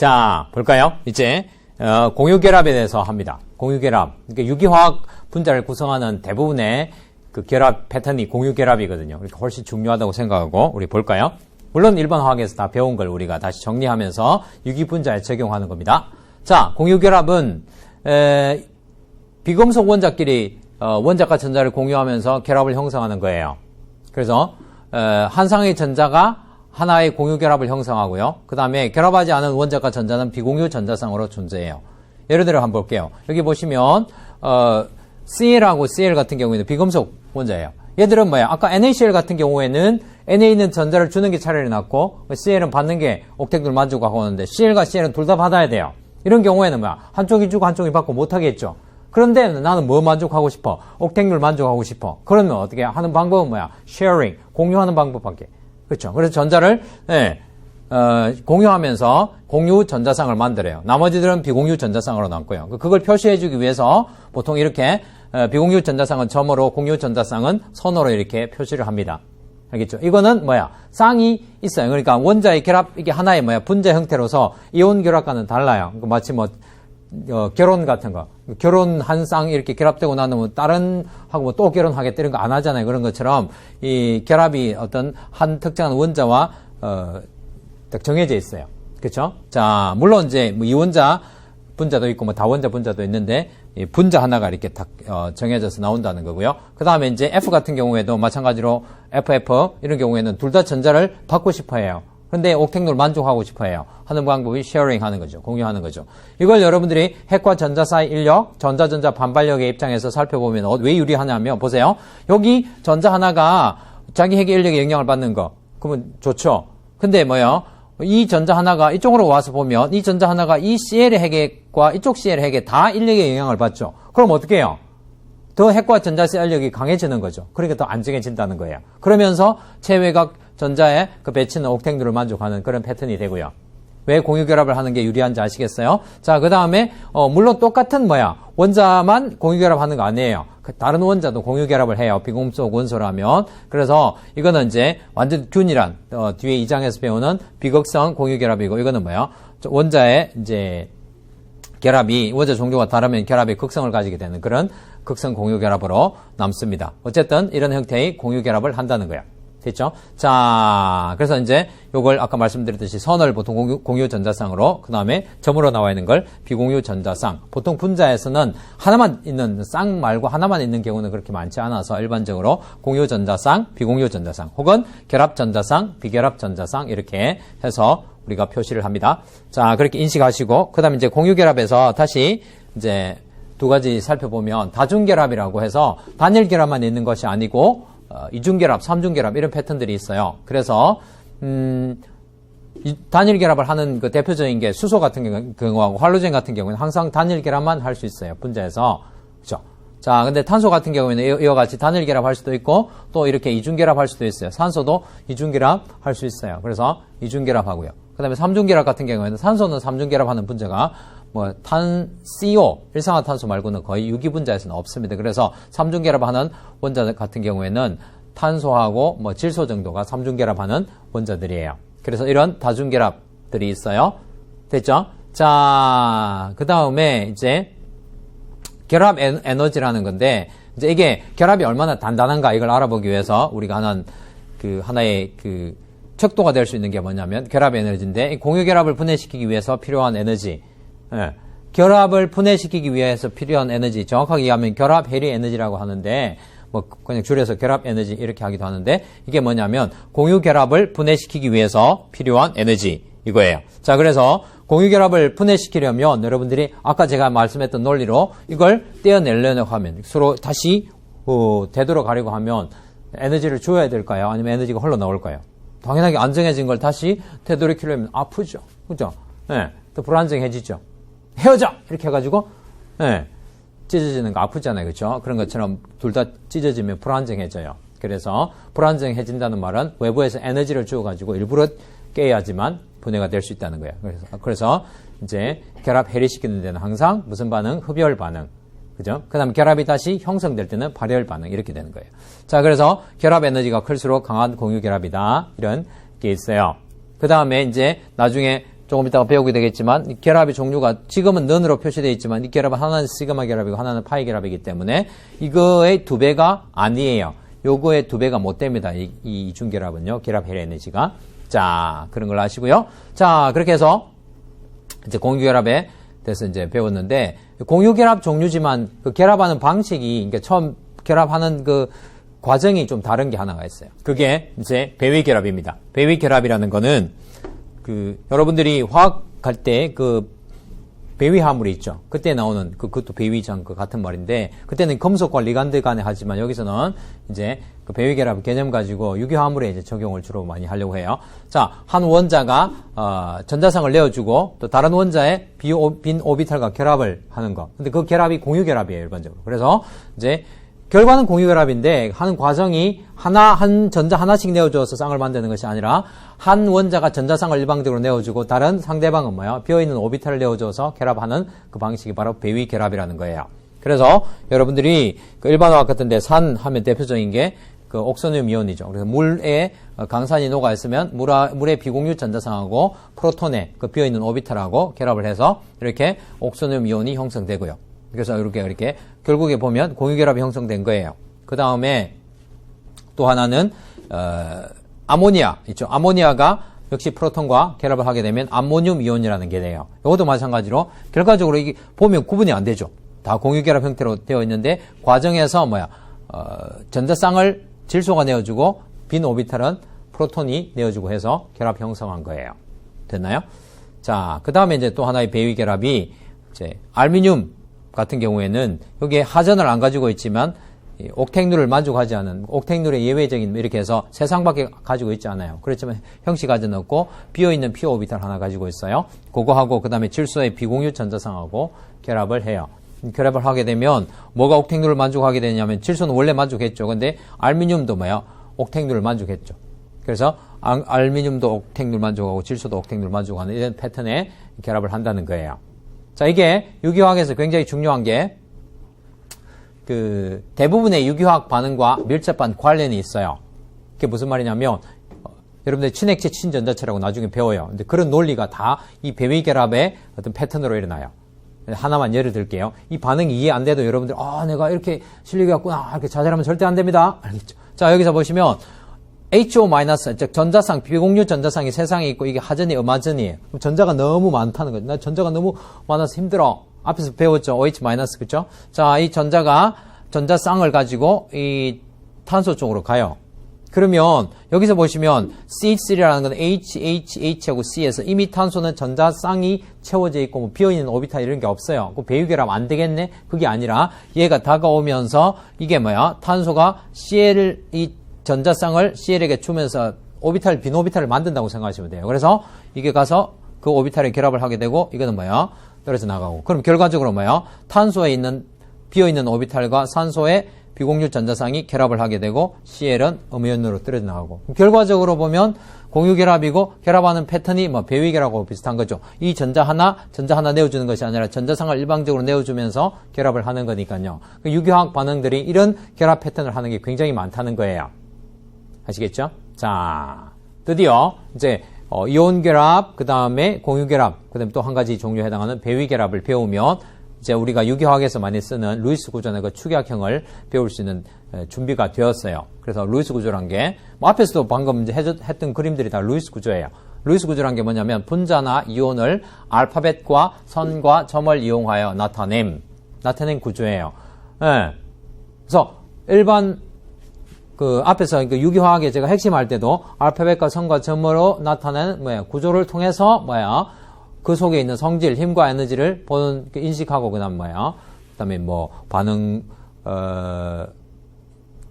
자, 볼까요? 이제 공유결합에 대해서 합니다. 공유결합. 그러니까 유기화학 분자를 구성하는 대부분의 그 결합 패턴이 공유결합이거든요. 그러니까 훨씬 중요하다고 생각하고 우리 볼까요? 물론 일반 화학에서 다 배운 걸 우리가 다시 정리하면서 유기분자에 적용하는 겁니다. 자, 공유결합은 비금속 원자끼리 원자과 전자를 공유하면서 결합을 형성하는 거예요. 그래서 한 쌍의 전자가 하나의 공유결합을 형성하고요. 그 다음에 결합하지 않은 원자과 전자는 비공유 전자쌍으로 존재해요. 예를 들어 한번 볼게요. 여기 보시면 Cl하고 Cl 같은 경우에는 비금속 원자예요. 얘들은 뭐야? 아까 NaCl 같은 경우에는 Na는 전자를 주는 게 차라리 낫고 Cl은 받는 게 옥택률 만족하고 하는데 Cl과 Cl은 둘 다 받아야 돼요. 이런 경우에는 뭐야? 한쪽이 주고 한쪽이 받고 못하겠죠. 그런데 나는 뭐 만족하고 싶어? 옥택률 만족하고 싶어. 그러면 어떻게 하는 방법은 뭐야? sharing, 공유하는 방법밖에. 그렇죠. 그래서 전자를 공유하면서 공유 전자쌍을 만들어요. 나머지들은 비공유 전자쌍으로 남고요. 그걸 표시해주기 위해서 보통 이렇게 비공유 전자쌍은 점으로, 공유 전자쌍은 선으로 이렇게 표시를 합니다. 알겠죠? 이거는 뭐야? 쌍이 있어요. 그러니까 원자의 결합, 이게 하나의 뭐야? 분자 형태로서 이온 결합과는 달라요. 마치 뭐 결혼 같은 거. 결혼 한 쌍 이렇게 결합되고 나면 다른 하고 뭐 또 결혼하겠다 이런 거 안 하잖아요. 그런 것처럼 이 결합이 어떤 한 특정한 원자와 딱 정해져 있어요. 그렇죠? 자, 물론 이제 뭐 이원자 분자도 있고 뭐 다원자 분자도 있는데 이 분자 하나가 이렇게 딱 정해져서 나온다는 거고요. 그 다음에 이제 F 같은 경우에도 마찬가지로 FF 이런 경우에는 둘 다 전자를 받고 싶어 해요. 근데 옥택률 만족하고 싶어 해요. 하는 방법이 쉐어링 하는 거죠. 공유하는 거죠. 이걸 여러분들이 핵과 전자 사이 인력, 전자 반발력의 입장에서 살펴보면 왜 유리하냐면 보세요. 여기 전자 하나가 자기 핵의 인력에 영향을 받는 거. 그러면 좋죠. 근데 뭐요? 이 전자 하나가 이쪽으로 와서 보면 이 전자 하나가 이 CL의 핵과 이쪽 CL의 핵에 다 인력에 영향을 받죠. 그럼 어떻게 해요? 더 핵과 전자 인력이 강해지는 거죠. 그러니까 더 안정해진다는 거예요. 그러면서 체외각 전자의 그 배치는 옥택률을 만족하는 그런 패턴이 되고요. 왜 공유결합을 하는 게 유리한지 아시겠어요? 자, 그 다음에 물론 똑같은 뭐야? 원자만 공유결합하는 거 아니에요. 다른 원자도 공유결합을 해요. 비금속 원소라면. 그래서 이거는 이제 완전 균일한 뒤에 2장에서 배우는 비극성 공유결합이고 이거는 뭐야? 원자의 이제 결합이 원자 종류가 다르면 결합의 극성을 가지게 되는 그런 극성 공유결합으로 남습니다. 어쨌든 이런 형태의 공유결합을 한다는 거야. 됐죠? 자, 그래서 이제 요걸 아까 말씀드렸듯이 선을 보통 공유 전자쌍으로, 그 다음에 점으로 나와 있는 걸 비공유 전자쌍. 보통 분자에서는 하나만 있는, 쌍 말고 하나만 있는 경우는 그렇게 많지 않아서 일반적으로 공유 전자쌍, 비공유 전자쌍, 혹은 결합 전자쌍, 비결합 전자쌍 이렇게 해서 우리가 표시를 합니다. 자, 그렇게 인식하시고, 그 다음에 이제 공유 결합에서 다시 이제 두 가지 살펴보면 다중결합이라고 해서 단일 결합만 있는 것이 아니고 이중결합, 삼중결합 이런 패턴들이 있어요. 그래서 단일 결합을 하는 그 대표적인 게 수소 같은 경우하고 할로젠 같은 경우는 항상 단일 결합만 할 수 있어요. 분자에서. 그렇죠? 자, 근데 탄소 같은 경우에는 이와 같이 단일 결합할 수도 있고 또 이렇게 이중결합할 수도 있어요. 산소도 이중결합할 수 있어요. 그래서 이중결합하고요. 그다음에 삼중결합 같은 경우에는 산소는 삼중결합하는 분자가 뭐 CO, 일산화탄소 말고는 거의 유기분자에서는 없습니다. 그래서 삼중결합하는 원자 같은 경우에는 탄소하고 뭐 질소 정도가 삼중결합하는 원자들이에요. 그래서 이런 다중결합들이 있어요. 됐죠? 자, 그 다음에 이제 결합 에너지라는 건데 이제 이게 결합이 얼마나 단단한가 이걸 알아보기 위해서 우리가 하나의 척도가 될 수 있는 게 뭐냐면 결합 에너지인데 공유 결합을 분해시키기 위해서 필요한 에너지. 예. 결합을 분해시키기 위해서 필요한 에너지, 정확하게 얘기하면 결합 해리 에너지라고 하는데, 뭐, 그냥 줄여서 결합 에너지 이렇게 하기도 하는데, 이게 뭐냐면, 공유 결합을 분해시키기 위해서 필요한 에너지, 이거예요. 자, 그래서 공유 결합을 분해시키려면, 여러분들이 아까 제가 말씀했던 논리로 이걸 떼어내려고 하면, 서로 다시, 되돌아가려고 하면, 에너지를 줘야 될까요? 아니면 에너지가 흘러나올까요? 당연하게 안정해진 걸 다시 되돌이키려면 아프죠. 그죠? 예. 또 불안정해지죠. 헤어져! 이렇게 해가지고, 찢어지는 거 아프잖아요. 그렇죠? 그런 것처럼 둘 다 찢어지면 불안정해져요. 그래서 불안정해진다는 말은 외부에서 에너지를 주어가지고 일부러 깨야지만 분해가 될 수 있다는 거예요. 그래서 이제 결합 해리시키는 데는 항상 무슨 반응? 흡열 반응. 그죠? 그 다음에 결합이 다시 형성될 때는 발열 반응. 이렇게 되는 거예요. 자, 그래서 결합 에너지가 클수록 강한 공유 결합이다. 이런 게 있어요. 그 다음에 이제 나중에 조금 이따가 배우게 되겠지만 이 결합의 종류가 지금은 넌으로 표시되어 있지만 이 결합은 하나는 시그마 결합이고 하나는 파이 결합이기 때문에 이거의 2배가 아니에요. 요거의 2배가 못 됩니다. 이 이중결합은요. 결합 헬 에너지가. 자, 그런 걸 아시고요. 자, 그렇게 해서 이제 공유결합에 대해서 이제 배웠는데 공유결합 종류지만 그 결합하는 방식이 그러니까 처음 결합하는 그 과정이 좀 다른 게 하나가 있어요. 그게 이제 배위결합입니다. 배위결합이라는 거는 그 여러분들이 화학 할 때 그 배위화물이 있죠. 그때 나오는 그것도 배위장 그 같은 말인데 그때는 금속과 리간드 간에 하지만 여기서는 이제 그 배위결합 개념 가지고 유기화물에 이제 적용을 주로 많이 하려고 해요. 자, 한 원자가 전자상을 내어주고 또 다른 원자의 빈 오비탈과 결합을 하는 거. 근데 그 결합이 공유결합이에요, 일반적으로. 그래서 이제 결과는 공유결합인데 하는 과정이 한 전자 하나씩 내어줘서 쌍을 만드는 것이 아니라 한 원자가 전자쌍을 일방적으로 내어주고 다른 상대방은 뭐야? 비어있는 오비탈을 내어줘서 결합하는 그 방식이 바로 배위결합이라는 거예요. 그래서 여러분들이 그 일반화학 같은데 산 하면 대표적인 게 그 옥소늄 이온이죠. 그래서 물에 강산이 녹아있으면 물의 비공유 전자쌍하고 프로톤의 그 비어있는 오비탈하고 결합을 해서 이렇게 옥소늄 이온이 형성되고요. 그래서 이렇게 결국에 보면 공유결합이 형성된 거예요. 그 다음에 또 하나는 아모니아 있죠. 아모니아가 역시 프로톤과 결합을 하게 되면 암모늄 이온이라는 게 돼요. 이것도 마찬가지로 결과적으로 이게 보면 구분이 안 되죠. 다 공유결합 형태로 되어 있는데 과정에서 전자쌍을 질소가 내어주고 빈 오비탈은 프로톤이 내어주고 해서 결합 형성한 거예요. 됐나요? 자, 그 다음에 이제 또 하나의 배위결합이 이제 알미늄 같은 경우에는 여기에 하전을 안 가지고 있지만 옥택률을 만족하지 않은 옥택률의 예외적인 이렇게 해서 세상밖에 가지고 있지 않아요. 그렇지만 형식 가져 없고 비어있는 p 오비탈 하나 가지고 있어요. 그거하고 그 다음에 질소의 비공유 전자쌍하고 결합을 해요. 결합을 하게 되면 뭐가 옥택률을 만족하게 되냐면 질소는 원래 만족했죠. 근데 알미늄도 옥택률을 만족했죠. 그래서 알미늄도 옥택률 만족하고 질소도 옥택률 만족하는 이런 패턴의 결합을 한다는 거예요. 자, 이게 유기화학에서 굉장히 중요한 게 그 대부분의 유기화학 반응과 밀접한 관련이 있어요. 그게 무슨 말이냐면 여러분들 친액체 친전자체라고 나중에 배워요. 근데 그런 논리가 다 이 배위결합의 어떤 패턴으로 일어나요. 하나만 예를 들게요. 이 반응이 이해 안 돼도 여러분들 내가 이렇게 실력이 없구나 이렇게 자잘하면 절대 안 됩니다. 알겠죠? 자, 여기서 보시면 HO-, 즉 전자쌍, 비공유 전자쌍이 세상에 있고 이게 하전이 음하전이에요. 그럼 전자가 너무 많다는 거죠. 나 전자가 너무 많아서 힘들어. 앞에서 배웠죠. OH-, 그죠? 자, 이 전자쌍을 가지고 이 탄소 쪽으로 가요. 그러면 여기서 보시면 CH3라는 건 HH하고 C에서 이미 탄소는 전자쌍이 채워져 있고 비어있는 오비탈 이런 게 없어요. 그 배유결합 안 되겠네? 그게 아니라 얘가 다가오면서 이게 탄소가 Cl 이 전자쌍을 Cl에게 주면서 빈 오비탈을 만든다고 생각하시면 돼요. 그래서 이게 가서 그 오비탈에 결합을 하게 되고 이거는 떨어져 나가고. 그럼 결과적으로 탄소에 있는 비어있는 오비탈과 산소의 비공유 전자쌍이 결합을 하게 되고 Cl은 음이온으로 떨어져 나가고. 결과적으로 보면 공유결합이고 결합하는 패턴이 배위결합하고 비슷한 거죠. 이 전자 하나 내어주는 것이 아니라 전자쌍을 일방적으로 내어주면서 결합을 하는 거니까요. 유기화학 반응들이 이런 결합 패턴을 하는 게 굉장히 많다는 거예요. 아시겠죠? 자, 드디어 이제 이온 결합, 그 다음에 공유 결합, 그 다음에 또 한 가지 종류에 해당하는 배위 결합을 배우면 이제 우리가 유기화학에서 많이 쓰는 루이스 구조나 그 축약형을 배울 수 있는 준비가 되었어요. 그래서 루이스 구조란 게 앞에서도 방금 이제 했던 그림들이 다 루이스 구조예요. 루이스 구조란 게 뭐냐면 분자나 이온을 알파벳과 선과 점을 이용하여 나타낸 구조예요. 네. 그래서 일반 앞에서 유기화학에 제가 핵심할 때도 알파벳과 선과 점으로 나타내는 구조를 통해서 그 속에 있는 성질, 힘과 에너지를 인식하고 그다음에 반응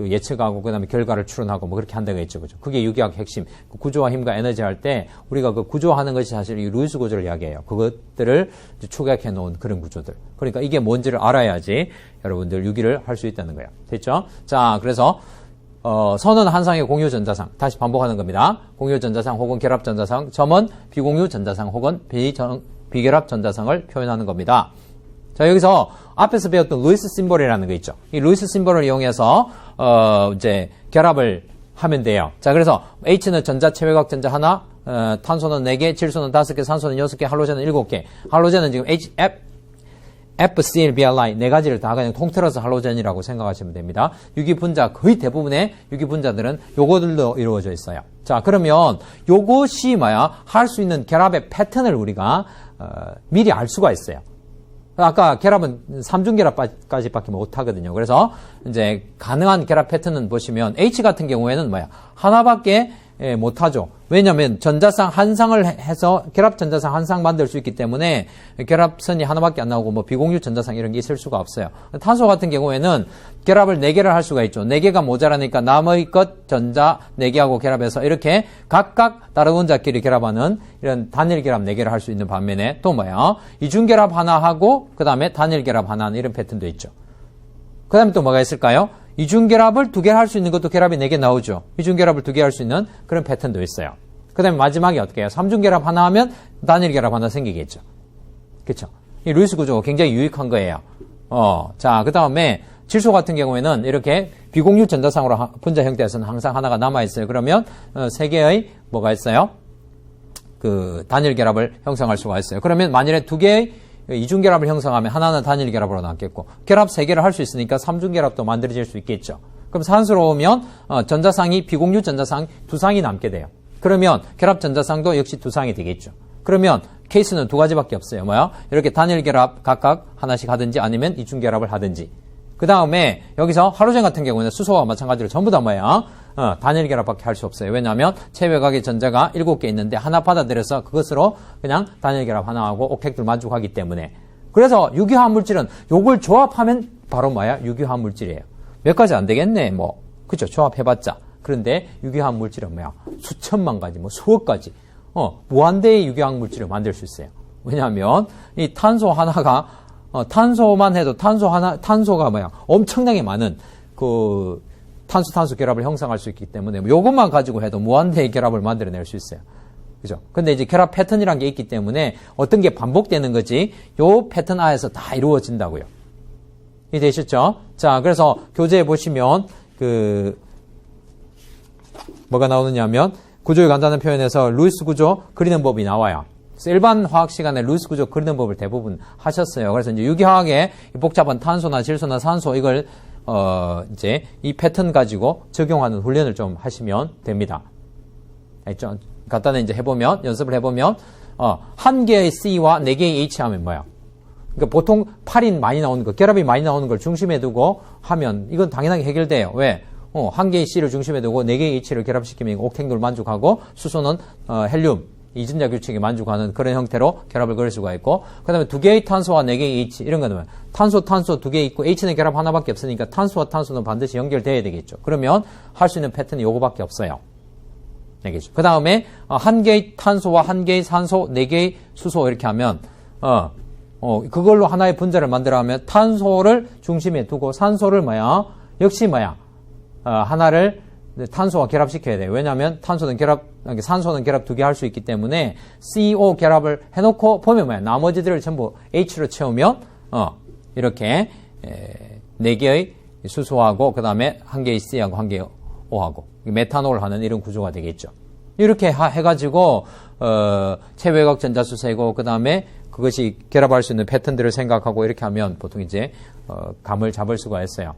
예측하고 그다음에 결과를 추론하고 그렇게 한다고 했죠. 그죠? 그게 유기화학 핵심. 구조와 힘과 에너지 할 때 우리가 그 구조하는 것이 사실 이 루이스 구조를 이야기해요. 그것들을 축약해 놓은 그런 구조들. 그러니까 이게 뭔지를 알아야지 여러분들 유기를 할 수 있다는 거예요. 됐죠? 자, 그래서 선은 한 쌍의 공유 전자상. 다시 반복하는 겁니다. 공유 전자상 혹은 결합 전자상. 점은 비공유 전자상 혹은 비결합 전자상을 표현하는 겁니다. 자, 여기서 앞에서 배웠던 루이스 심볼이라는 거 있죠. 이 루이스 심볼을 이용해서 이제 결합을 하면 돼요. 자, 그래서 H는 전자 체외각 전자 하나, 탄소는 4개, 질소는 5개, 산소는 6개, 할로젠은 7개. 할로젠은 지금 FCl-BRI 4가지를 다 그냥 통틀어서 할로젠이라고 생각하시면 됩니다. 유기분자, 거의 대부분의 유기분자들은 요거들로 이루어져 있어요. 자, 그러면 요것이 할 수 있는 결합의 패턴을 우리가 미리 알 수가 있어요. 아까 결합은 3중 결합까지밖에 못 하거든요. 그래서 이제 가능한 결합 패턴은 보시면 H 같은 경우에는 하나밖에 못 하죠. 왜냐하면 전자쌍 한 쌍을 해서 결합 전자쌍 한 쌍 만들 수 있기 때문에 결합선이 하나밖에 안 나오고 비공유 전자쌍 이런 게 있을 수가 없어요. 탄소 같은 경우에는 결합을 4개를 할 수가 있죠. 4개가 모자라니까 나머지 것 전자 4개하고 결합해서 이렇게 각각 다른 원자끼리 결합하는 이런 단일 결합 4개를 할 수 있는 반면에 또 이중 결합 하나 하고 그 다음에 단일 결합 하나 하는 이런 패턴도 있죠. 그 다음에 또 뭐가 있을까요? 이중결합을 2개 할 수 있는 것도 결합이 4개 나오죠. 이중결합을 2개 할 수 있는 그런 패턴도 있어요. 그 다음에 마지막에 어떻게 해요? 3중결합 하나 하면 단일결합 하나 생기겠죠. 그렇죠? 이 루이스 구조가 굉장히 유익한 거예요. 자, 그 다음에 질소 같은 경우에는 이렇게 비공유 전자쌍으로 분자 형태에서는 항상 하나가 남아있어요. 그러면 3개의 뭐가 있어요? 그 단일결합을 형성할 수가 있어요. 그러면 만일에 2개의 이중결합을 형성하면 하나는 단일결합으로 남겠고 결합 3개를 할 수 있으니까 3중결합도 만들어질 수 있겠죠. 그럼 산소로 오면 전자쌍이 비공유 전자쌍 2쌍이 남게 돼요. 그러면 결합 전자쌍도 역시 2쌍이 되겠죠. 그러면 케이스는 2가지밖에 없어요. 이렇게 단일결합 각각 하나씩 하든지 아니면 이중결합을 하든지. 그 다음에 여기서 할로젠 같은 경우는 수소와 마찬가지로 전부 다 단일 결합밖에 할 수 없어요. 왜냐하면 체외곽에 전자가 7개 있는데 하나 받아들여서 그것으로 그냥 단일 결합 하나 하고 옥헥들 만족하기 때문에. 그래서 유기화학 물질은 요걸 조합하면 바로 유기화학 물질이에요. 몇 가지 안 되겠네. 그죠? 조합해봤자. 그런데 유기화학 물질은 수천만 가지, 수억 가지. 무한대의 유기화학 물질을 만들 수 있어요. 왜냐하면 이 탄소 하나가 탄소만 해도 탄소가 엄청나게 많은 탄소 결합을 형성할 수 있기 때문에 이것만 가지고 해도 무한대의 결합을 만들어낼 수 있어요. 그죠? 근데 이제 결합 패턴이라는 게 있기 때문에 어떤 게 반복되는 거지 요 패턴 하에서 다 이루어진다고요. 이해되셨죠? 자, 그래서 교재에 보시면 뭐가 나오느냐면 구조의 간단한 표현에서 루이스 구조 그리는 법이 나와요. 그래서 일반 화학 시간에 루이스 구조 그리는 법을 대부분 하셨어요. 그래서 이제 유기화학의 복잡한 탄소나 질소나 산소 이걸 이제 이 패턴 가지고 적용하는 훈련을 좀 하시면 됩니다. 알죠? 간단히 이제 연습을 해보면, 한 개의 C와 4개의 H 하면 뭐야? 그러니까 보통 8인 많이 나오는 거, 결합이 많이 나오는 걸 중심에 두고 하면 이건 당연하게 해결돼요. 왜? 한 개의 C를 중심에 두고 4개의 H를 결합시키면 옥헥돌 만족하고 수소는 헬륨, 이전자 규칙에 만족하는 그런 형태로 결합을 그릴 수가 있고, 그 다음에 2개의 탄소와 4개의 H, 이런 거는 탄소 2개 있고 H는 결합 하나밖에 없으니까 탄소와 탄소는 반드시 연결돼야 되겠죠. 그러면 할 수 있는 패턴이 요거밖에 없어요. 알겠죠? 그 다음에 한 개의 탄소와 한 개의 산소, 4개의 수소 이렇게 하면 그걸로 하나의 분자를 만들어 하면 탄소를 중심에 두고 산소를 역시 하나를 탄소와 결합시켜야 돼요. 왜냐하면 산소는 결합 2개 할 수 있기 때문에 CO 결합을 해놓고 보면 나머지들을 전부 H로 채우면 이렇게 4개의 수소하고 그 다음에 한 개의 C하고 한 개의 O하고 메탄올 하는 이런 구조가 되겠죠. 이렇게 해가지고 체외곽 전자수 세고 그 다음에 그것이 결합할 수 있는 패턴들을 생각하고 이렇게 하면 보통 이제 감을 잡을 수가 있어요.